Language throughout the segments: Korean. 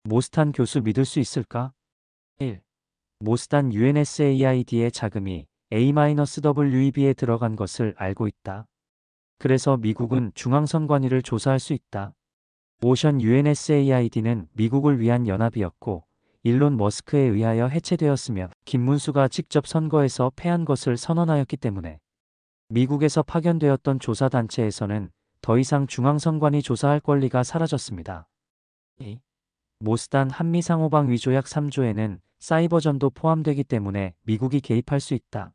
모스탄 교수 믿을 수 있을까? 1. 모스탄 UNSAID의 자금이 A-WEB에 들어간 것을 알고 있다. 그래서 미국은 중앙선관위를 조사할 수 있다. 오션 UNSAID는 미국을 위한 연합이었고 일론 머스크에 의하여 해체되었으며 김문수가 직접 선거에서 패한 것을 선언하였기 때문에 미국에서 파견되었던 조사단체에서는 더 이상 중앙선관위 조사할 권리가 사라졌습니다. 2. 모스탄 한미상호방 위조약 3조에는 사이버전도 포함되기 때문에 미국이 개입할 수 있다.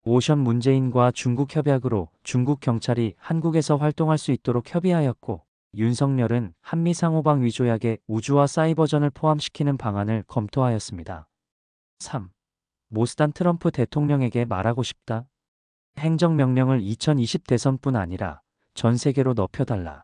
오션 문재인과 중국 협약으로 중국 경찰이 한국에서 활동할 수 있도록 협의하였고 윤석열은 한미상호방 위조약에 우주와 사이버전을 포함시키는 방안을 검토하였습니다. 3. 모스탄 트럼프 대통령에게 말하고 싶다. 행정명령을 2020 대선뿐 아니라 전 세계로 넓혀달라.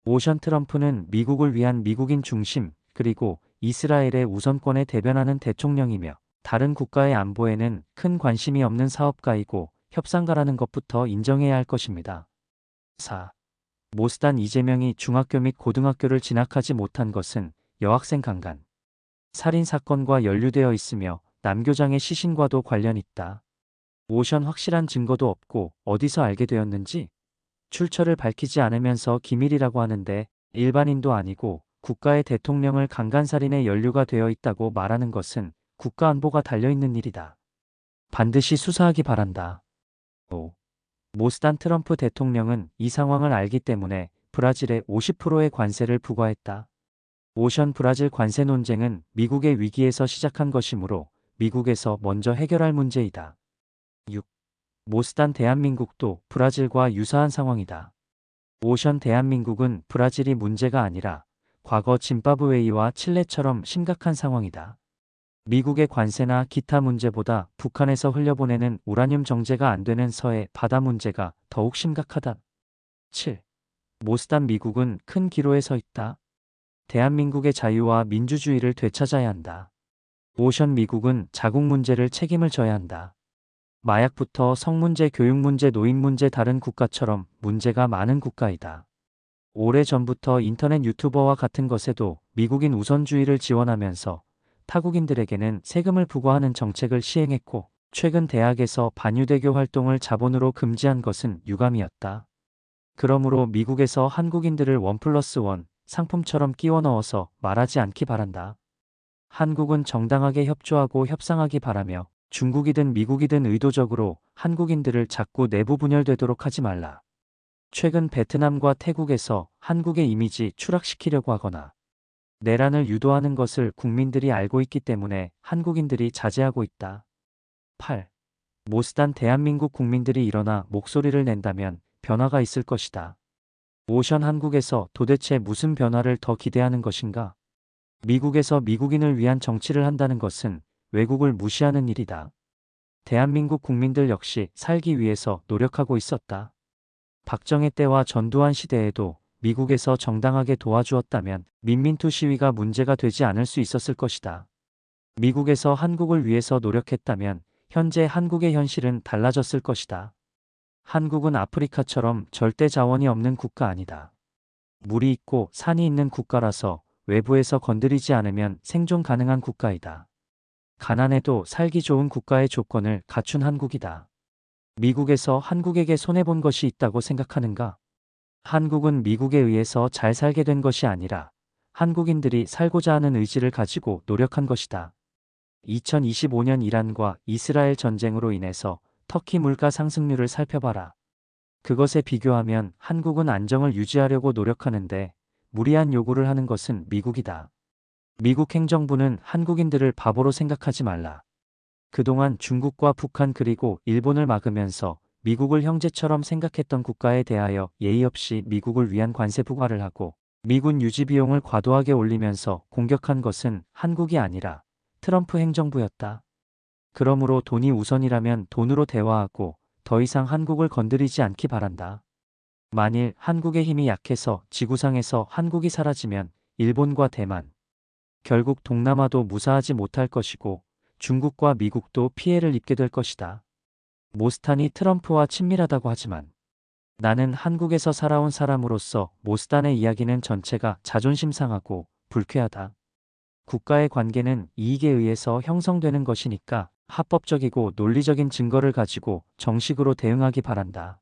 오션 트럼프는 미국을 위한 미국인 중심 그리고 이스라엘의 우선권에 대변하는 대통령이며 다른 국가의 안보에는 큰 관심이 없는 사업가이고 협상가라는 것부터 인정해야 할 것입니다. 4. 모스탄 이재명이 중학교 및 고등학교를 진학하지 못한 것은 여학생 강간, 살인 사건과 연루되어 있으며 남교장의 시신과도 관련 있다. 오션 확실한 증거도 없고 어디서 알게 되었는지 출처를 밝히지 않으면서 기밀이라고 하는데 일반인도 아니고 국가의 대통령을 강간살인에 연루가 되어 있다고 말하는 것은 국가안보가 달려있는 일이다. 반드시 수사하기 바란다. 5. 모스탄 트럼프 대통령은 이 상황을 알기 때문에 브라질에 50%의 관세를 부과했다. 오션 브라질 관세 논쟁은 미국의 위기에서 시작한 것이므로 미국에서 먼저 해결할 문제이다. 6. 모스탄 대한민국도 브라질과 유사한 상황이다. 오션 대한민국은 브라질이 문제가 아니라 과거 짐바브웨이와 칠레처럼 심각한 상황이다. 미국의 관세나 기타 문제보다 북한에서 흘려보내는 우라늄 정제가 안 되는 서해 바다 문제가 더욱 심각하다. 7. 모스탄 미국은 큰 기로에 서 있다. 대한민국의 자유와 민주주의를 되찾아야 한다. 오션 미국은 자국 문제를 책임을 져야 한다. 마약부터 성문제, 교육문제, 노인문제 다른 국가처럼 문제가 많은 국가이다. 오래전부터 인터넷 유튜버와 같은 것에도 미국인 우선주의를 지원하면서 타국인들에게는 세금을 부과하는 정책을 시행했고 최근 대학에서 반유대교 활동을 자본으로 금지한 것은 유감이었다. 그러므로 미국에서 한국인들을 1+1 상품처럼 끼워 넣어서 말하지 않기 바란다. 한국은 정당하게 협조하고 협상하기 바라며 중국이든 미국이든 의도적으로 한국인들을 자꾸 내부 분열되도록 하지 말라. 최근 베트남과 태국에서 한국의 이미지 추락시키려고 하거나 내란을 유도하는 것을 국민들이 알고 있기 때문에 한국인들이 자제하고 있다. 8. 모스탄 대한민국 국민들이 일어나 목소리를 낸다면 변화가 있을 것이다. 오션 한국에서 도대체 무슨 변화를 더 기대하는 것인가? 미국에서 미국인을 위한 정치를 한다는 것은 외국을 무시하는 일이다. 대한민국 국민들 역시 살기 위해서 노력하고 있었다. 박정희 때와 전두환 시대에도 미국에서 정당하게 도와주었다면 민민투 시위가 문제가 되지 않을 수 있었을 것이다. 미국에서 한국을 위해서 노력했다면 현재 한국의 현실은 달라졌을 것이다. 한국은 아프리카처럼 절대 자원이 없는 국가 아니다. 물이 있고 산이 있는 국가라서 외부에서 건드리지 않으면 생존 가능한 국가이다. 가난해도 살기 좋은 국가의 조건을 갖춘 한국이다. 미국에서 한국에게 손해본 것이 있다고 생각하는가? 한국은 미국에 의해서 잘 살게 된 것이 아니라 한국인들이 살고자 하는 의지를 가지고 노력한 것이다. 2025년 이란과 이스라엘 전쟁으로 인해서 터키 물가 상승률을 살펴봐라. 그것에 비교하면 한국은 안정을 유지하려고 노력하는데 무리한 요구를 하는 것은 미국이다. 미국 행정부는 한국인들을 바보로 생각하지 말라. 그동안 중국과 북한 그리고 일본을 막으면서 미국을 형제처럼 생각했던 국가에 대하여 예의 없이 미국을 위한 관세 부과를 하고 미군 유지 비용을 과도하게 올리면서 공격한 것은 한국이 아니라 트럼프 행정부였다. 그러므로 돈이 우선이라면 돈으로 대화하고 더 이상 한국을 건드리지 않기 바란다. 만일 한국의 힘이 약해서 지구상에서 한국이 사라지면 일본과 대만, 결국 동남아도 무사하지 못할 것이고 중국과 미국도 피해를 입게 될 것이다. 모스탄이 트럼프와 친밀하다고 하지만 나는 한국에서 살아온 사람으로서 모스탄의 이야기는 전체가 자존심 상하고 불쾌하다. 국가의 관계는 이익에 의해서 형성되는 것이니까 합법적이고 논리적인 증거를 가지고 정식으로 대응하기 바란다.